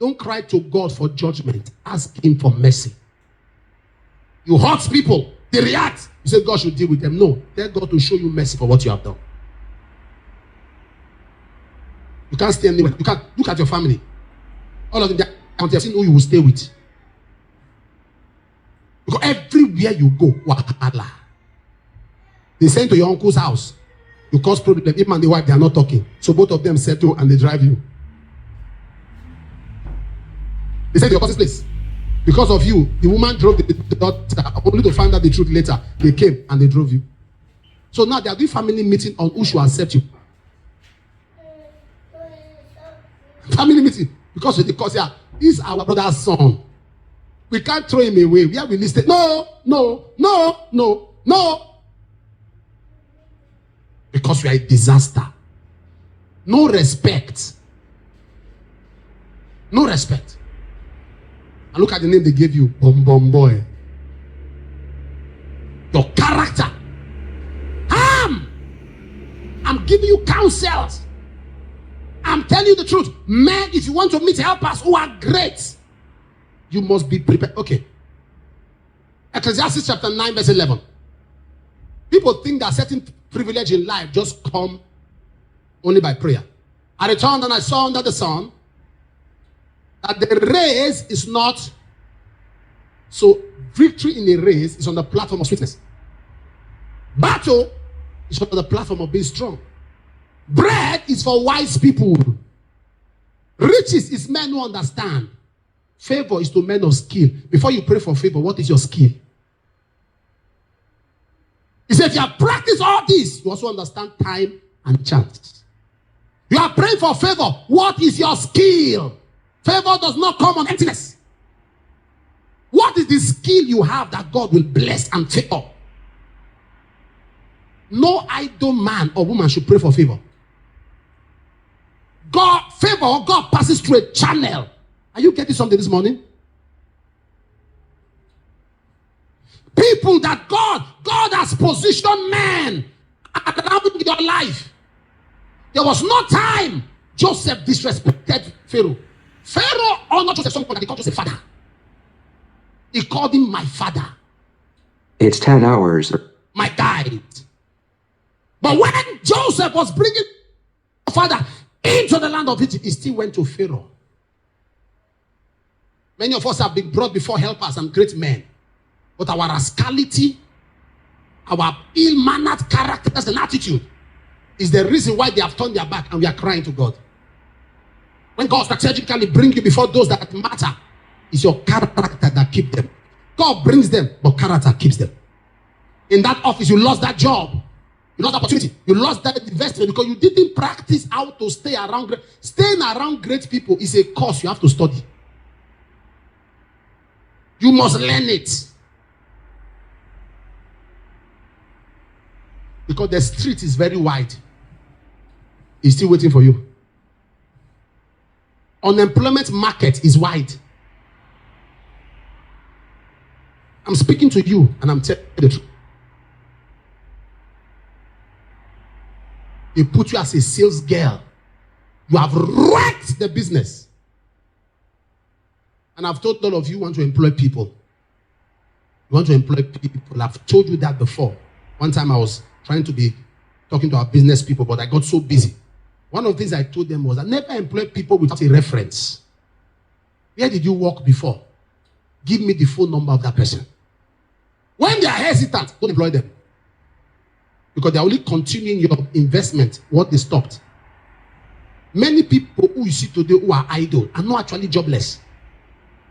don't cry to God for judgment. Ask him for mercy. You hurt people, they react. You say God should deal with them. No, tell God to show you mercy for what you have done. You can't stay anywhere. You can't look at your family. All of them, they have seen who you will stay with. Because everywhere you go, wahala. They send to your uncle's house. You cause problem. Him and the wife, they are not talking. So both of them settle and they drive you. They send to your cousin's place. Because of you, the woman drove the daughter only to find out the truth later. They came and they drove you. So now they are doing family meeting on who should accept you. Family meeting. Because yeah, he's our brother's son. We can't throw him away. Where we listed? No. Because we are a disaster. No respect. No respect. And look at the name they gave you. Bum boy. Your character. I'm giving you counsels. I'm telling you the truth. Men, if you want to meet helpers who are great, you must be prepared. Okay. Ecclesiastes chapter 9 verse 11. People think that certain privilege in life just come only by prayer. I returned and I saw under the sun that the race is not. So victory in a race is on the platform of sweetness. Battle is on the platform of being strong. Bread is for wise people. Riches is men who understand. Favor is to men of skill. Before you pray for favor, what is your skill? He said, if you have practiced all this, you also understand time and chance. You are praying for favor. What is your skill? Favor does not come on emptiness. What is the skill you have that God will bless and favor? No idle man or woman should pray for favor. God passes through a channel. Are you getting something this morning? People that God has positioned men around your life. There was no time Joseph disrespected Pharaoh. Pharaoh honored Joseph, someone that he called Joseph father. He called him my father. It's 10 hours. My guide. But when Joseph was bringing father into the land of Egypt, he still went to Pharaoh. Many of us have been brought before helpers and great men. But our rascality, our ill-mannered characters and attitude is the reason why they have turned their back and we are crying to God. When God strategically brings you before those that matter, it's your character that keeps them. God brings them, but character keeps them. In that office, you lost that job. You lost opportunity. You lost that investment because you didn't practice how to stay around. Staying around great people is a course you have to study. You must learn it. Because the street is very wide. It's still waiting for you. Unemployment market is wide. I'm speaking to you and I'm telling you the truth. They put you as a sales girl. You have wrecked the business. And I've told all of you want to employ people. You want to employ people. I've told you that before. One time I was trying to be talking to our business people, but I got so busy. One of the things I told them was I never employ people without a reference. Where did you work before? Give me the phone number of that person. When they are hesitant, don't employ them. Because they are only continuing your investment, what they stopped. Many people who you see today who are idle are not actually jobless.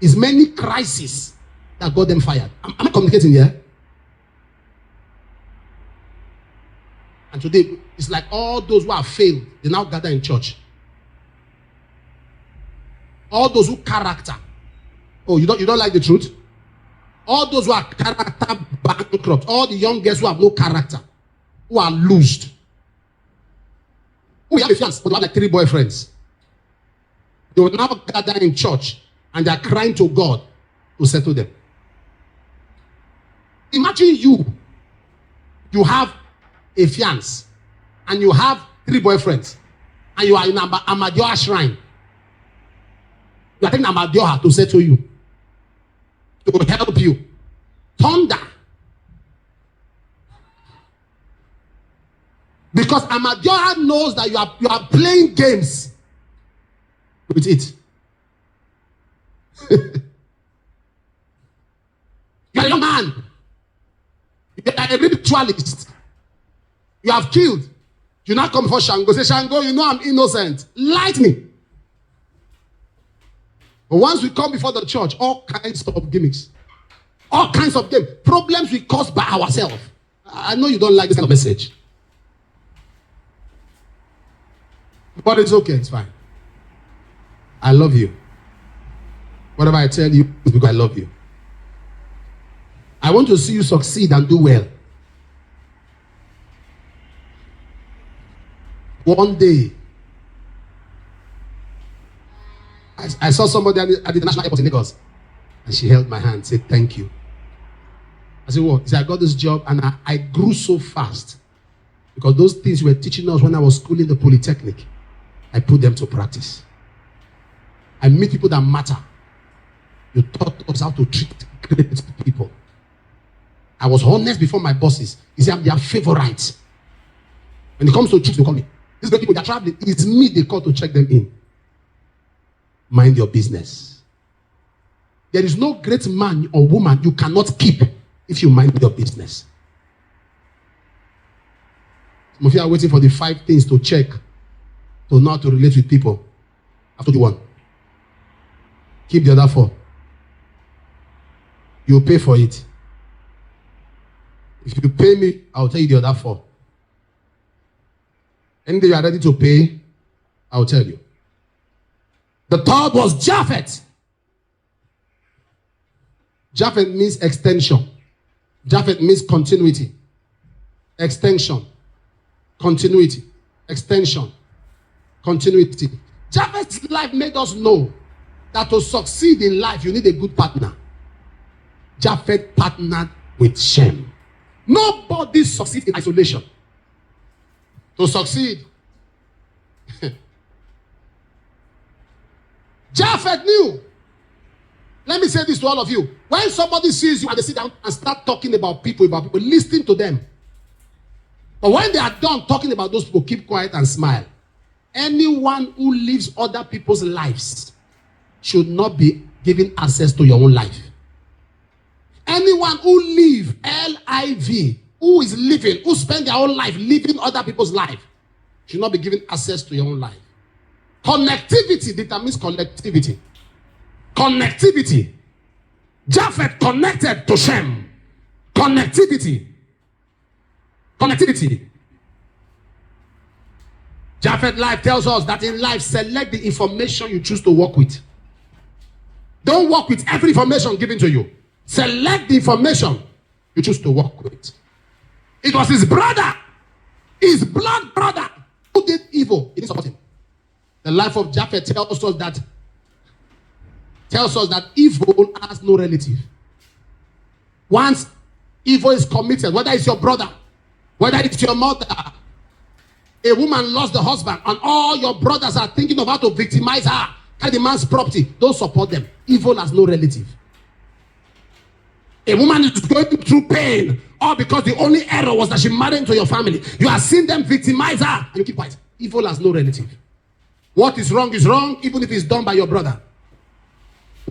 It's many crises that got them fired. Am I communicating here? And today, it's like all those who have failed, they now gather in church. All those who character. Oh, you don't like the truth? All those who are character bankrupt, all the young girls who have no character, who are loosed. Who have a fiance, but they have like 3 boyfriends. They will now gather in church and they are crying to God to settle them. Imagine you have a fiance and you have 3 boyfriends and you are in Amadioha shrine. You are taking Amadioha to settle you, to help you. Thunder. Because Amadioha knows that you are playing games with it. You are a young man. You are a ritualist. You have killed. You now come for Shango. Say, Shango, you know I'm innocent. Light me. But once we come before the church, all kinds of gimmicks. All kinds of games. Problems we cause by ourselves. I know you don't like this kind of message. But it's okay, it's fine. I love you. Whatever I tell you is because I love you. I want to see you succeed and do well. One day, I saw somebody at the National Airport in Lagos, and she held my hand and said, thank you. I said, what? She said, I got this job, and I grew so fast. Because those things you were teaching us when I was schooling the Polytechnic, I put them to practice. I meet people that matter. You taught us how to treat great people. I was honest before my bosses. You see, I'm their favorite. When it comes to trips, they call me. These great people that are traveling, it's me they call to check them in. Mind your business. There is no great man or woman you cannot keep if you mind your business. Some of you are waiting for the 5 things to check to know how to relate with people. I've told you 1. Keep the other 4. You pay for it. If you pay me, I'll tell you the other 4. Anything you are ready to pay, I'll tell you. The 3rd was Japhet. Japhet means extension. Japhet means continuity. Extension. Continuity. Extension. Continuity. Japhet's life made us know that to succeed in life, you need a good partner. Japhet partnered with Shem. Nobody succeeds in isolation. To succeed, Japhet knew. Let me say this to all of you. When somebody sees you and they sit down and start talking about people, listen to them. But when they are done talking about those people, keep quiet and smile. anyone who lives other people's lives should not be given access to your own life. Anyone who live, L-I-V, who is living, who spend their whole life living other people's life, should not be given access to your own life. Connectivity determines collectivity. Connectivity. Japheth connected to Shem. Connectivity. Connectivity. Japheth life tells us that in life, select the information you choose to work with. Don't work with every information given to you. Select the information you choose to work with. It was his brother, his blood brother, who did evil. He didn't support him. The life of Japheth tells us that evil has no relative. Once evil is committed, whether it's your brother, whether it's your mother, a woman lost the husband, and all your brothers are thinking of how to victimize her, carry the man's property. Don't support them. Evil has no relative. A woman is going through pain, all because the only error was that she married into your family. You are seeing them victimize her, and you keep quiet. Evil has no relative. What is wrong, even if it's done by your brother.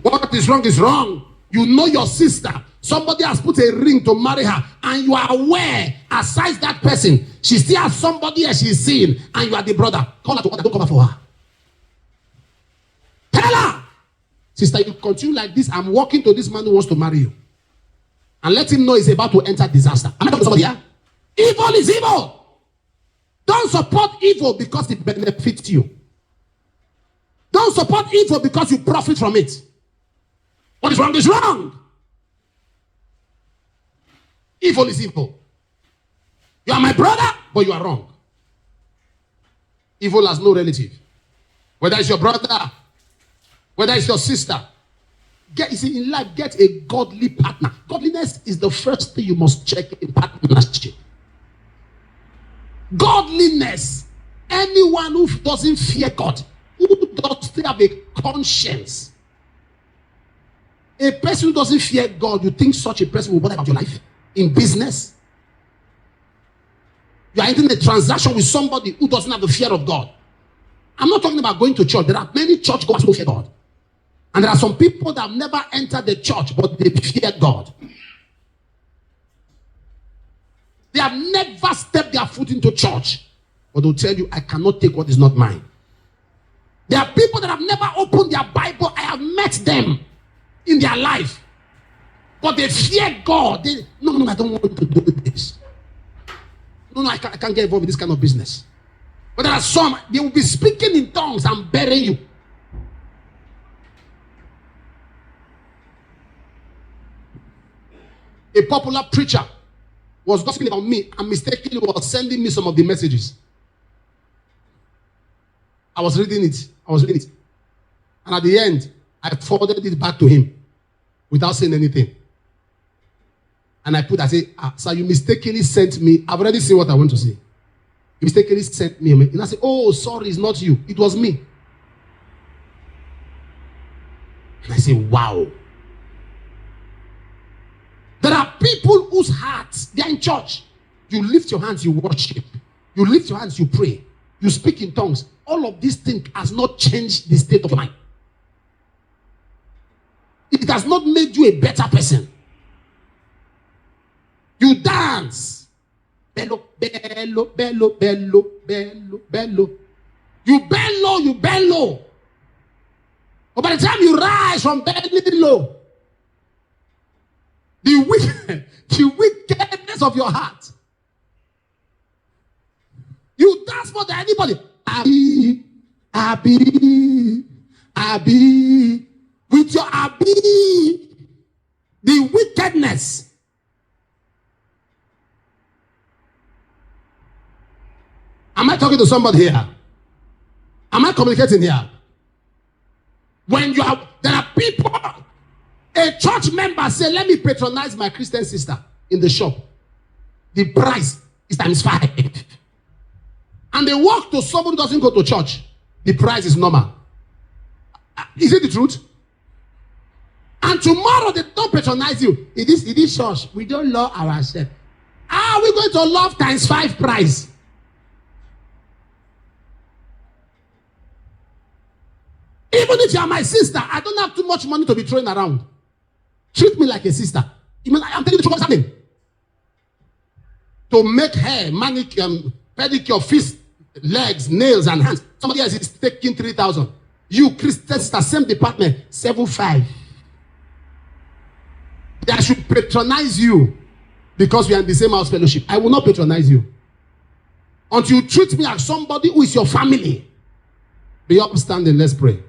What is wrong is wrong. You know your sister. Somebody has put a ring to marry her, and you are aware, aside that person, she still has somebody else she's seeing, and you are the brother. Call her to order, don't cover for her. Tell her, sister, you continue like this, I'm walking to this man who wants to marry you. And let him know he's about to enter disaster. Am I talking to somebody here? Evil is evil. Don't support evil because it benefits you. Don't support evil because you profit from it. What is wrong is wrong. Evil is evil. You are my brother, but you are wrong. Evil has no relative. Whether it's your brother, whether it's your sister. In life, get a godly partner. Godliness is the first thing you must check in partnership. Godliness. Anyone who doesn't fear God, who doesn't have a conscience. A person who doesn't fear God, you think such a person will bother about your life? In business? You are entering a transaction with somebody who doesn't have the fear of God. I'm not talking about going to church. There are many churchgoers who fear God. And there are some people that have never entered the church, but they fear God. They have never stepped their foot into church, but they'll tell you, I cannot take what is not mine. There are people that have never opened their Bible. I have met them in their life, but they fear God. No, I don't want to do this. No, I can't get involved in this kind of business. But there are some, they will be speaking in tongues and burying you. A popular preacher was gossiping about me and mistakenly was sending me some of the messages. I was reading it. And at the end, I forwarded it back to him without saying anything. And I said, sir, you mistakenly sent me. I've already seen what I want to say. You mistakenly sent me. And I said, oh, sorry, it's not you. It was me. And I said, wow. There are people whose hearts, they are in church. You lift your hands, you worship. You lift your hands, you pray. You speak in tongues. All of these things has not changed the state of your mind. It has not made you a better person. You dance. Bello, bello, bello, bello, bello, bello. You bello. But by the time you rise from belling low, the wickedness of your heart, you dance more than anybody. Abi. With your Abi, the wickedness. Am I talking to somebody here? Am I communicating here? There are people, a church member say, let me patronize my Christian sister in the shop. The price is ×5. And they walk to someone who doesn't go to church. The price is normal. Is it the truth? And tomorrow they don't patronize you. In this church, we don't love ourselves. How are we going to love ×5 price? Even if you are my sister, I don't have too much money to be throwing around. Treat me like a sister. Even I'm telling you what's happening. To make hair, manicure, pedicure, feet, legs, nails, and hands. Somebody else is taking 3,000. You Christian sister, same department, 7,500. I should patronize you because we are in the same house fellowship. I will not patronize you until you treat me as somebody who is your family. Be upstanding. Let's pray.